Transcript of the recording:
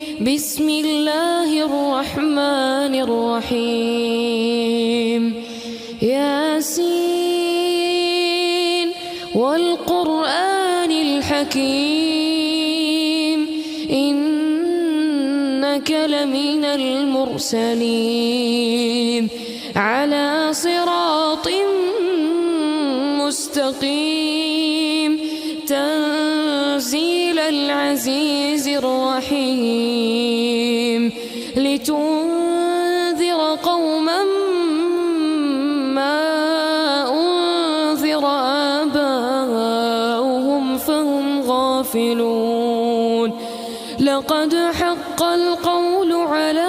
بسم الله الرحمن الرحيم ياسين والقرآن الحكيم إنك لمن المرسلين على صراط مستقيم تنزيل العزيز الرحيم لتنذر قوما ما أنذر آباؤهم فهم غافلون لقد حق القول على